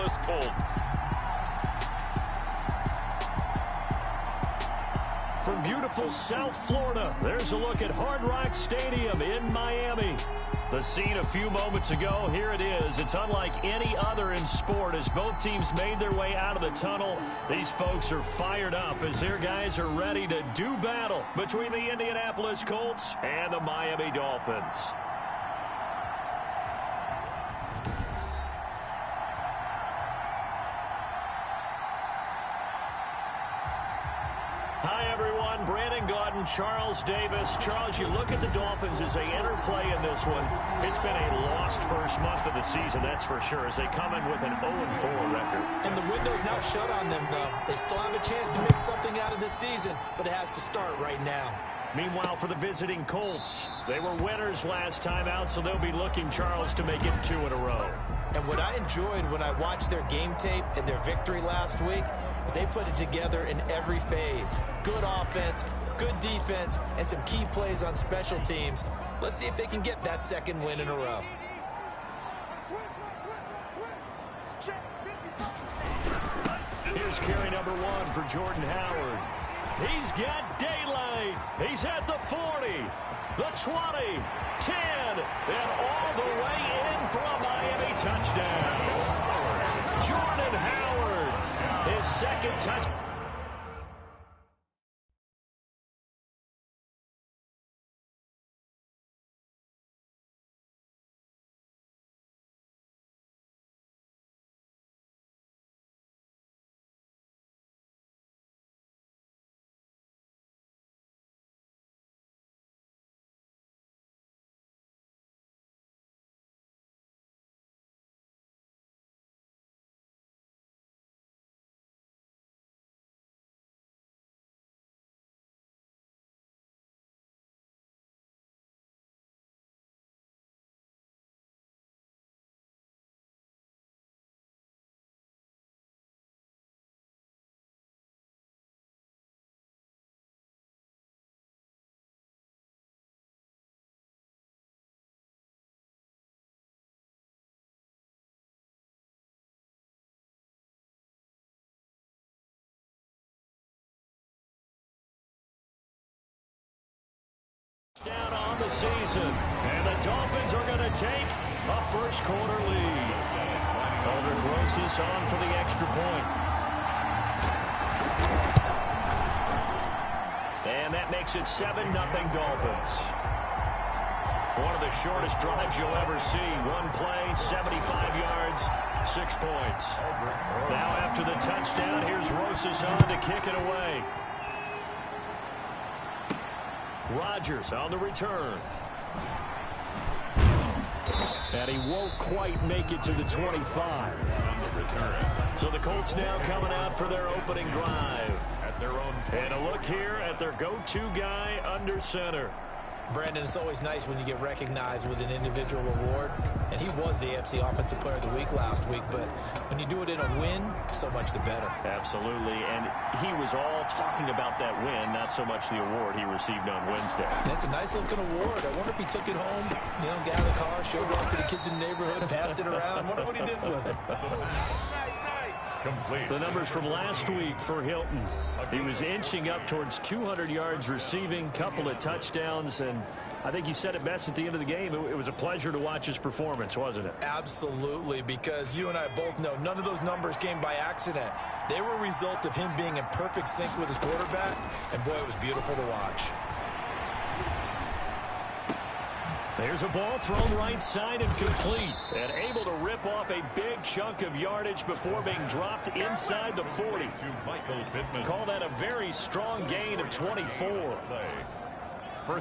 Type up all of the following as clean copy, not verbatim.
Indianapolis Colts. From beautiful South Florida, there's a look at Hard Rock Stadium in Miami. The scene a few moments ago, here it is. It's unlike any other in sport as both teams made their way out of the tunnel. These folks are fired up as their guys are ready to do battle between the Indianapolis Colts and the Miami Dolphins. Hi, everyone. Brandon Gaudin, Charles Davis. Charles, you look at the Dolphins as they enter play in this one. It's been a lost first month of the season, that's for sure, as they come in with an 0-4 record. And the window's not shut on them, though. They still have a chance to make something out of this season, but it has to start right now. Meanwhile, for the visiting Colts, they were winners last time out, so they'll be looking, Charles, to make it 2 in a row. And what I enjoyed when I watched their game tape and their victory last week is they put it together in every phase. Good offense, good defense, and some key plays on special teams. Let's see if they can get that second win in a row. Here's carry number 1 for Jordan Howard. He's got daylight. He's at the 40, the 20, 10, and all the way in for a Miami touchdown. Jordan Howard, his second touchdown. Down on the season, and the Dolphins are going to take a first quarter lead. Aldrich Rosas on for the extra point. And that makes it 7-0 Dolphins. One of the shortest drives you'll ever see. One play, 75 yards, 6 points. Now after the touchdown, here's Rosas on to kick it away. Rodgers on the return. And he won't quite make it to the 25. So the Colts now coming out for their opening drive. And a look here at their go-to guy under center. Brandon, it's always nice when you get recognized with an individual award. And he was the AFC Offensive Player of the Week last week. But when you do it in a win, so much the better. Absolutely. And he was all talking about that win, not so much the award he received on Wednesday. That's a nice-looking award. I wonder if he took it home, you know, got out of the car, showed it off to the kids in the neighborhood, passed it around. I wonder what he did with it. Complete. The numbers from last week for Hilton. He was inching up towards 200 yards receiving, couple of touchdowns, and I think you said it best at the end of the game. It was a pleasure to watch his performance, wasn't it? Absolutely, because you and I both know none of those numbers came by accident. They were a result of him being in perfect sync with his quarterback, and boy, it was beautiful to watch. There's a ball thrown right side and complete, and able to rip off a big chunk of yardage before being dropped inside the 40. Call that a very strong gain of 24.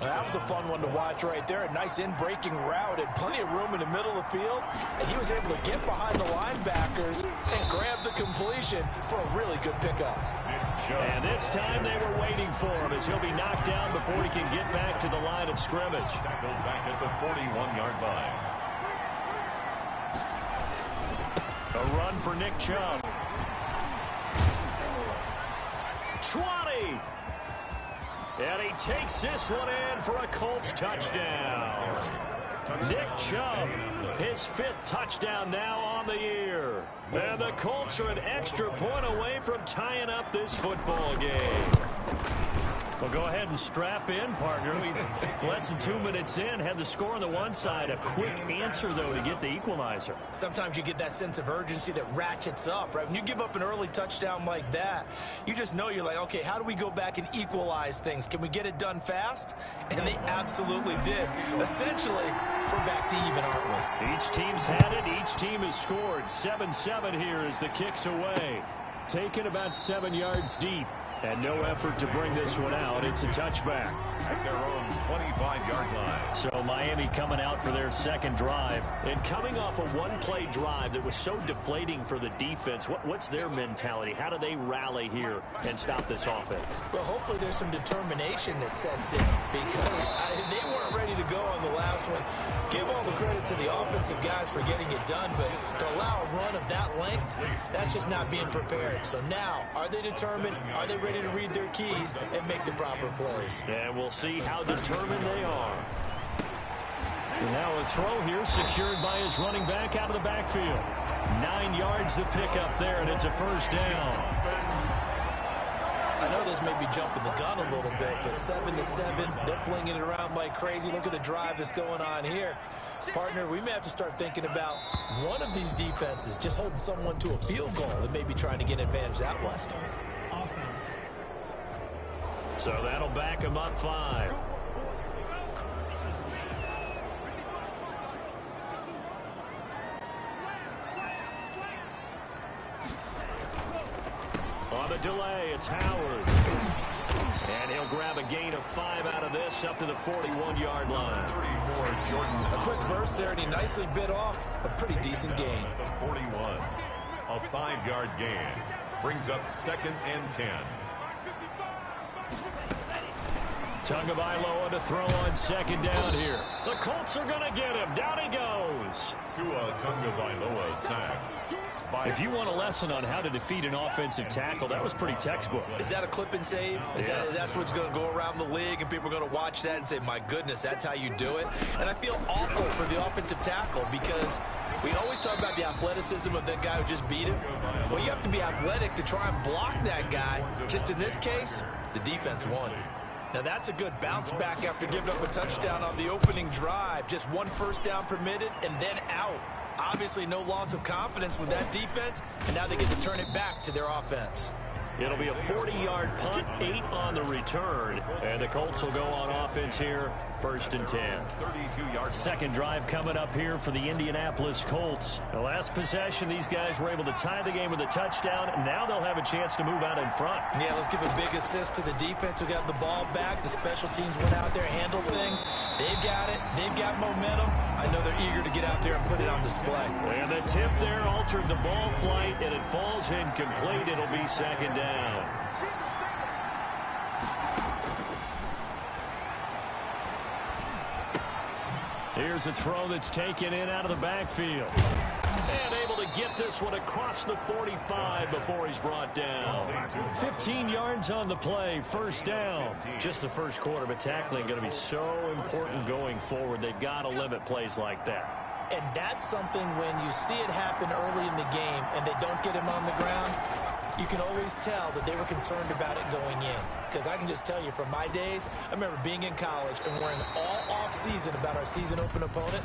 That was a fun one to watch right there. A nice in-breaking route and plenty of room in the middle of the field. And he was able to get behind the linebackers and grab the completion for a really good pickup. And this time they were waiting for him as he'll be knocked down before he can get back to the line of scrimmage. Tackled back at the 41-yard line. A run for Nick Chubb. 20. And he takes this one in for a Colts touchdown. Nick Chubb, his 5th touchdown now on on the year. And the Colts are an extra point away from tying up this football game. Well, go ahead and strap in, partner. We less than 2 minutes in, had the score on the one side. A quick answer, though, to get the equalizer. Sometimes you get that sense of urgency that ratchets up, right? When you give up an early touchdown like that, you just know you're like, okay, how do we go back and equalize things? Can we get it done fast? And they absolutely did. Essentially, we're back to even, aren't we? Each team's had it. Each team has scored. 7-7 here as the kick's away. Taken about 7 yards deep. And no effort to bring this one out. It's a touchback. At their own 25-yard line. So Miami coming out for their second drive. And coming off a one-play drive that was so deflating for the defense, what's their mentality? How do they rally here and stop this offense? Well, hopefully there's some determination that sets in because they weren't ready to go on the last one. Give all the credit to the offensive guys for getting it done, but to allow a run of that length, that's just not being prepared. So now, are they determined? Are they ready to read their keys and make the proper plays? And we'll see how determined they are. And now a throw here secured by his running back out of the backfield. 9 yards to pick up there, and it's a first down. I know this may be jumping the gun a little bit, but 7-7, they're flinging it around like crazy. Look at the drive that's going on here. Partner, we may have to start thinking about one of these defenses just holding someone to a field goal and maybe trying to get an advantage that way. Offense. So that'll back him up 5. On the delay, it's Howard. And he'll grab a gain of 5 out of this up to the 41-yard line. 34, Jordan. A quick burst there, and he nicely bit off a pretty decent gain. The 41. A 5-yard gain. Brings up 2nd and 10. Tagovailoa to throw on second down here. The Colts are going to get him. Down he goes. Tua Tagovailoa sack. If you want a lesson on how to defeat an offensive tackle, that was pretty textbook. Is that a clip and save? That's what's going to go around the league, and people are going to watch that and say, my goodness, that's how you do it? And I feel awful for the offensive tackle because we always talk about the athleticism of that guy who just beat him. Well, you have to be athletic to try and block that guy. Just in this case, the defense won. Now, that's a good bounce back after giving up a touchdown on the opening drive. Just 1 first down permitted and then out. Obviously, no loss of confidence with that defense, and now they get to turn it back to their offense. It'll be a 40-yard punt, 8 on the return, and the Colts will go on offense here, 1st and 10. 32-yard. Second drive coming up here for the Indianapolis Colts. The last possession, these guys were able to tie the game with a touchdown, and now they'll have a chance to move out in front. Yeah, let's give a big assist to the defense who got the ball back. The special teams went out there, handled things. They've got it. They've got momentum. I know they're eager to get out there and put it on display. And the tip there altered the ball flight, and it falls incomplete. It'll be second down. Here's a throw that's taken in out of the backfield. And able to get this one across the 45 before he's brought down. 15 yards on the play, first down. Just the first quarter, but tackling going to be so important going forward. They've got to limit plays like that. And that's something when you see it happen early in the game and they don't get him on the ground, you can always tell that they were concerned about it going in. Because I can just tell you from my days, I remember being in college and worrying all off-season about our season open opponent.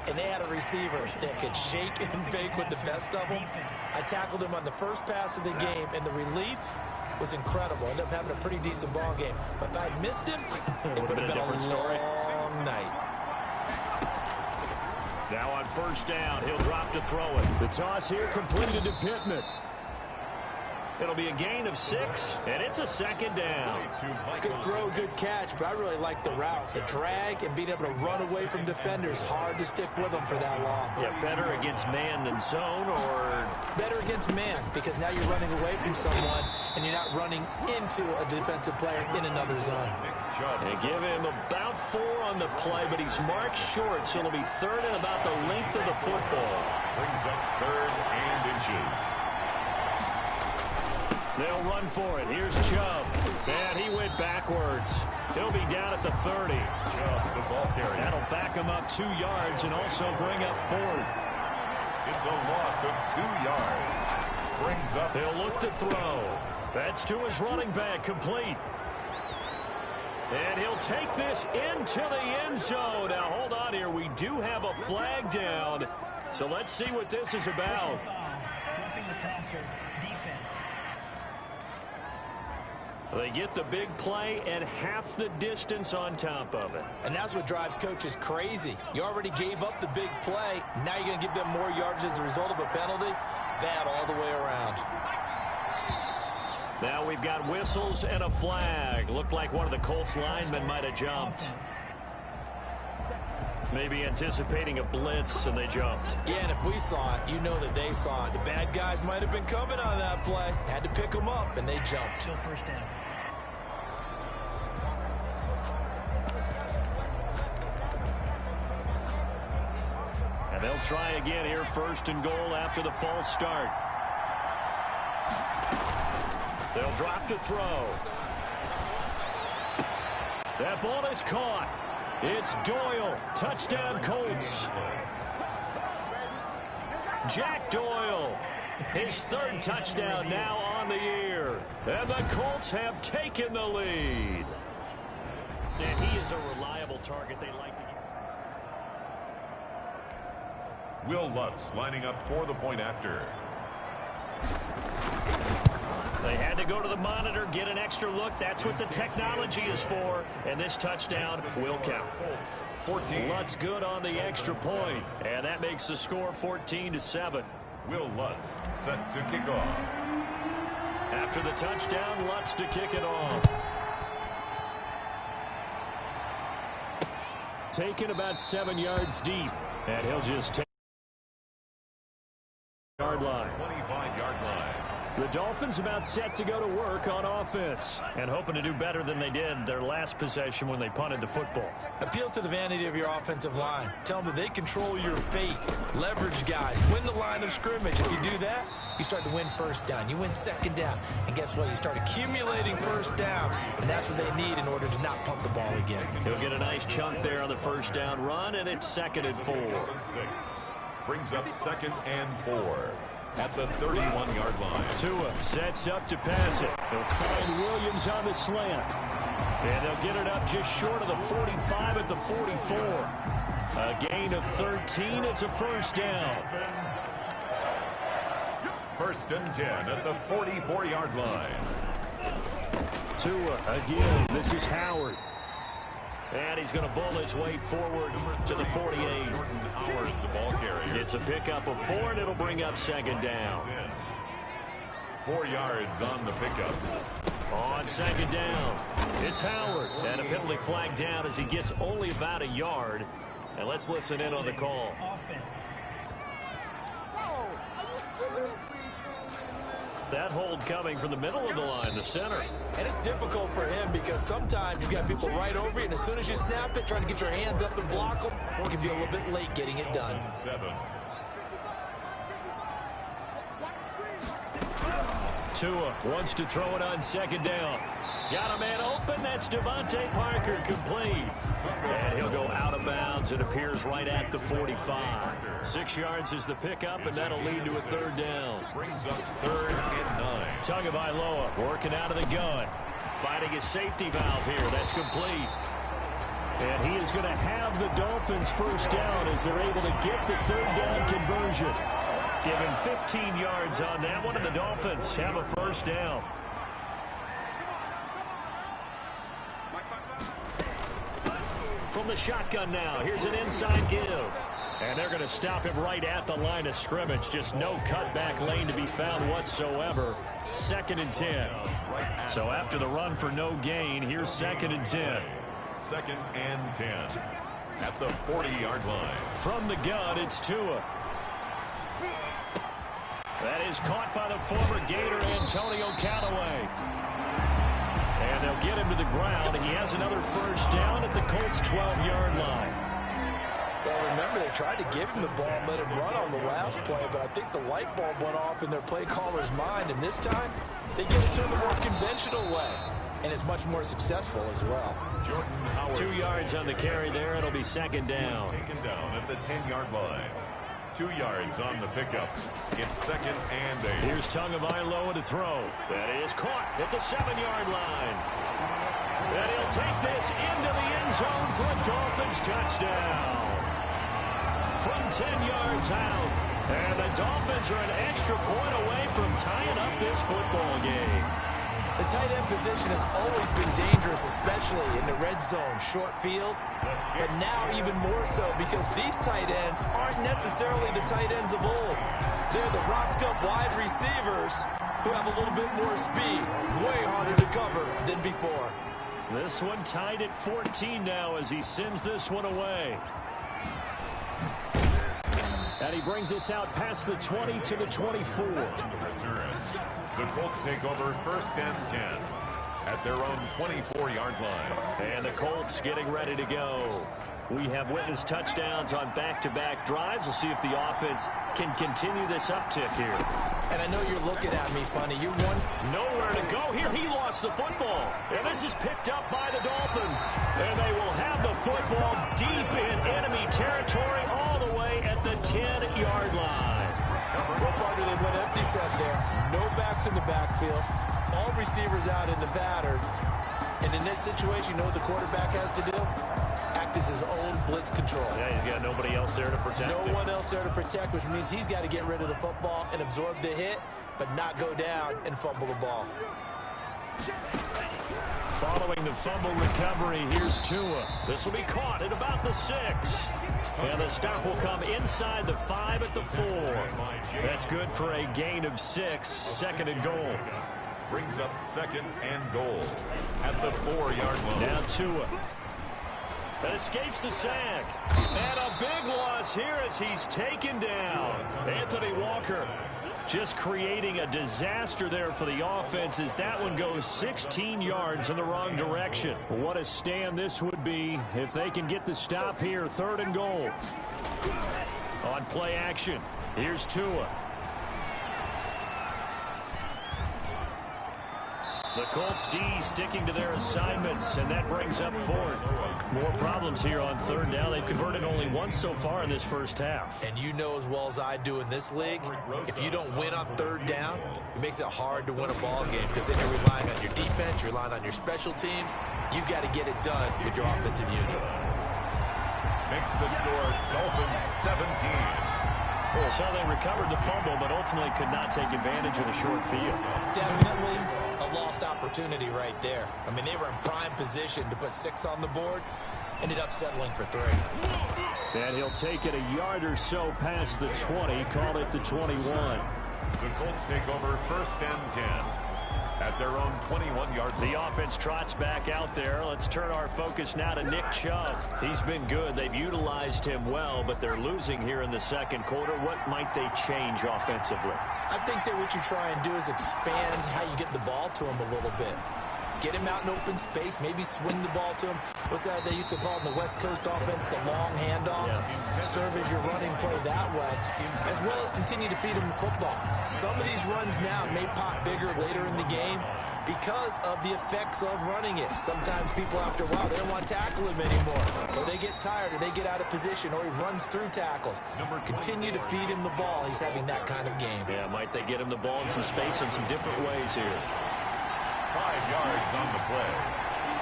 And they had a receiver that could shake and bake with the best of them. I tackled him on the first pass of the game, and the relief was incredible. Ended up having a pretty decent ball game. But if I'd missed him, it would have been a different story. Long night. Now on first down, he'll drop to throw it. The toss here completed to Pittman. It'll be a gain of 6, and it's a second down. Good throw, good catch, but I really like the route. The drag and being able to run away from defenders, hard to stick with them for that long. Yeah, better against man than zone, or? Better against man, because now you're running away from someone, and you're not running into a defensive player in another zone. They give him about 4 on the play, but he's marked short, so it'll be 3rd and about the length of the football. Brings up 3rd and inches. They'll run for it. Here's Chubb. And he went backwards. He'll be down at the 30. Chubb, the ball carrier. That'll back him up 2 yards and also bring up 4th. It's a loss of 2 yards. Brings up. He'll look to throw. That's to his running back, complete. And he'll take this into the end zone. Now, hold on here. We do have a flag down. So let's see what this is about. Roughing the passer, defense. They get the big play and half the distance on top of it. And that's what drives coaches crazy. You already gave up the big play. Now you're going to give them more yards as a result of a penalty. Bad all the way around. Now we've got whistles and a flag. Looked like one of the Colts linemen might have jumped. Maybe anticipating a blitz, and they jumped. Yeah, and if we saw it, you know that they saw it. The bad guys might have been coming on that play. Had to pick them up, and they jumped. Still first down. And they'll try again here, first and goal after the false start. They'll drop to throw. That ball is caught. It's Doyle. Touchdown, Colts. Jack Doyle. His third touchdown now on the year. And the Colts have taken the lead. And he is a reliable target they like to get. Will Lutz lining up for the point after. They had to go to the monitor, get an extra look. That's what the technology is for. And this touchdown will count. 14. Lutz good on the extra point. And that makes the score 14-7. Will Lutz set to kick off. After the touchdown, Lutz to kick it off. Taken about 7 yards deep. And he'll just take the yard line. 25-yard line. The Dolphins about set to go to work on offense and hoping to do better than they did their last possession when they punted the football. Appeal to the vanity of your offensive line. Tell them that they control your fate. Leverage guys. Win the line of scrimmage. If you do that, you start to win first down. You win second down. And guess what? You start accumulating first downs. And that's what they need in order to not punt the ball again. He'll get a nice chunk there on the first down run, and it's 2nd and 4. 6. Brings up 2nd and 4. At the 31-yard line. Tua sets up to pass it. They'll find Williams on the slant. And they'll get it up just short of the 45 at the 44. A gain of 13. It's a first down. 1st and 10 at the 44-yard line. Tua again. This is Howard. And he's going to bull his way forward to the 48. Howard, the ball carrier. It's a pickup of 4, and it'll bring up 2nd down. 4 yards on the pickup. On 2nd down, it's Howard. And a penalty flag down as he gets only about a yard. And let's listen in on the call. Offense. That hold coming from the middle of the line, the center. And it's difficult for him because sometimes you've got people right over you, and as soon as you snap it, trying to get your hands up and block them, it can be a little bit late getting it done. 7. Tua wants to throw it on 2nd down. Got a man open. That's Devontae Parker, complete. And he'll go out of bounds. It appears right at the 45. 6 yards is the pickup, and that'll lead to a 3rd down. Brings up 3rd and 9. Tagovailoa working out of the gun. Finding his safety valve here. That's complete. And he is going to have the Dolphins first down as they're able to get the 3rd down conversion. Give him 15 yards on that one, and the Dolphins have a first down. From the shotgun now, here's an inside give. And they're going to stop him right at the line of scrimmage. Just no cutback lane to be found whatsoever. 2nd and 10. So after the run for no gain, here's 2nd and 10. 2nd and 10. At the 40-yard line. From the gun, it's Tua. That is caught by the former Gator, Antonio Callaway. And they'll get him to the ground. He has another first down at the Colts' 12-yard line. Well, remember, they tried to give him the ball and let him run on the last play, but I think the light bulb went off in their play caller's mind, and this time they get it to him the more conventional way, and it's much more successful as well. Jordan Howard. 2 yards on the carry there. It'll be 2nd down. Taken down at the 10-yard line. 2 yards on the pickup. It's 2nd and 8. Here's Tagovailoa to throw. That is caught at the 7-yard line. And he'll take this into the end zone for a Dolphins touchdown. From 10 yards out. And the Dolphins are an extra point away from tying up this football game. The tight end position has always been dangerous, especially in the red zone, short field. But now even more so because these tight ends aren't necessarily the tight ends of old. They're the rocked-up wide receivers who have a little bit more speed. Way harder to cover than before. This one tied at 14 now as he sends this one away. And he brings us out past the 20 to the 24. The Colts take over 1st and 10 at their own 24-yard line. And the Colts getting ready to go. We have witnessed touchdowns on back-to-back drives. We'll see if the offense can continue this uptick here. And I know you're looking at me funny. You're one. Nowhere to go here. He lost the football. And this is picked up by the Dolphins. And they will have the football deep in enemy territory all the way at the 10-yard line. What part did they went empty set there? No backs in the backfield. All receivers out in the pattern. And in this situation, you know what the quarterback has to do? Act as his own blitz control. Yeah, he's got nobody else there to protect him. No one else there to protect, which means he's got to get rid of the football and absorb the hit, but not go down and fumble the ball. Following the fumble recovery, here's Tua. This will be caught at about the 6. And the stop will come inside the 5 at the 4. That's good for a gain of 6, 2nd and goal. Brings up 2nd and goal at the 4-yard line. Now Tua. That escapes the sack. And a big loss here as he's taken down. Anthony Walker just creating a disaster there for the offense as that one goes 16 yards in the wrong direction. What a stand this would be if they can get the stop here. 3rd and goal. On play action, here's Tua. The Colts D sticking to their assignments, and that brings up 4th. More problems here on 3rd down. They've converted only once so far in this first half. And you know as well as I do in this league, if you don't win on 3rd down, it makes it hard to win a ball game because then you're relying on your defense, you're relying on your special teams. You've got to get it done with your offensive unit. Makes the score Dolphins 17. So they recovered the fumble, but ultimately could not take advantage of the short field. Definitely a lost opportunity right there. I mean, they were in prime position to put 6 on the board. Ended up settling for 3. And he'll take it a yard or so past the 20, call it the 21. The Colts take over 1st and 10 at their own 21-yard line. The offense trots back out there. Let's turn our focus now to Nick Chubb. He's been good. They've utilized him well, but they're losing here in the 2nd quarter. What might they change offensively? I think that what you try and do is expand how you get the ball to him a little bit. Get him out in open space, maybe swing the ball to him. What's that they used to call in the West Coast offense, the long handoff? Yeah. Serve as your running play that way, as well as continue to feed him the football. Some of these runs now may pop bigger later in the game because of the effects of running it. Sometimes people, after a while, they don't want to tackle him anymore. Or they get tired, or they get out of position, or he runs through tackles. Continue to feed him the ball. He's having that kind of game. Yeah, might they get him the ball in some space in some different ways here. 5 yards on the play.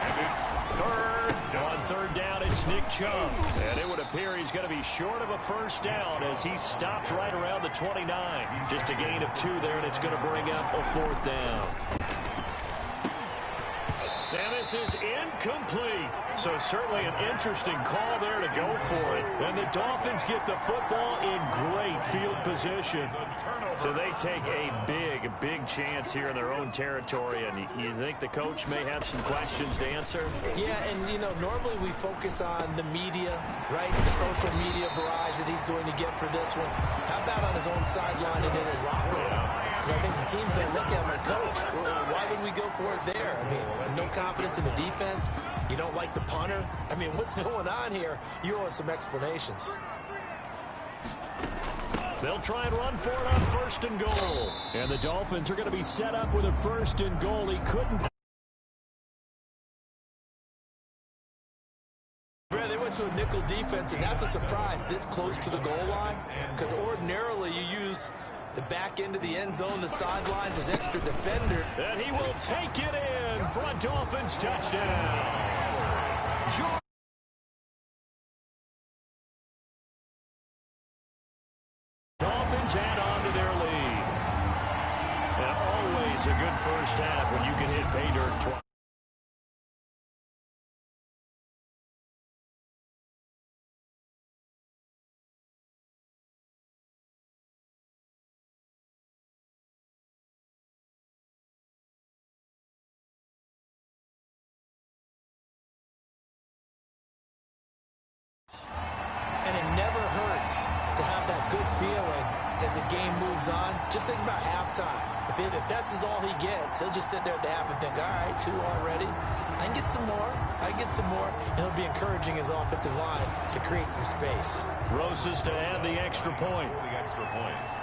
And it's 3rd down. On 3rd down, it's Nick Chubb. And it would appear he's going to be short of a 1st down as he stopped right around the 29. Just a gain of 2 there, and it's going to bring up a 4th down. And this is incomplete. So certainly an interesting call there to go for it. And the Dolphins get the football in great field position. So they take a big chance here in their own territory. And you think the coach may have some questions to answer? Yeah, and, you know, normally we focus on the media, right? The social media barrage that he's going to get for this one. How about on his own sideline and in his locker room? Because I think the team's going to look at him like, Coach, why would we go for it there? I mean, no confidence in the defense. You don't like the punter. I mean, what's going on here? You owe us some explanations. They'll try and run for it on 1st and goal. And the Dolphins are going to be set up with a 1st and goal. He couldn't. They went to a nickel defense. offense, and that's a surprise this close to the goal line, because ordinarily you use the back end of the end zone, the sidelines as extra defender. And he will take it in for a Dolphins touchdown. Dolphins add on to their lead. And always a good first half when you can hit pay dirt twice. And it never hurts to have that good feeling as the game moves on. Just think about halftime. If that's all he gets, he'll just sit there at the half and think, all right, 2 already. I can get some more. I can get some more. And he'll be encouraging his offensive line to create some space. Rosas to add the extra point. The extra point.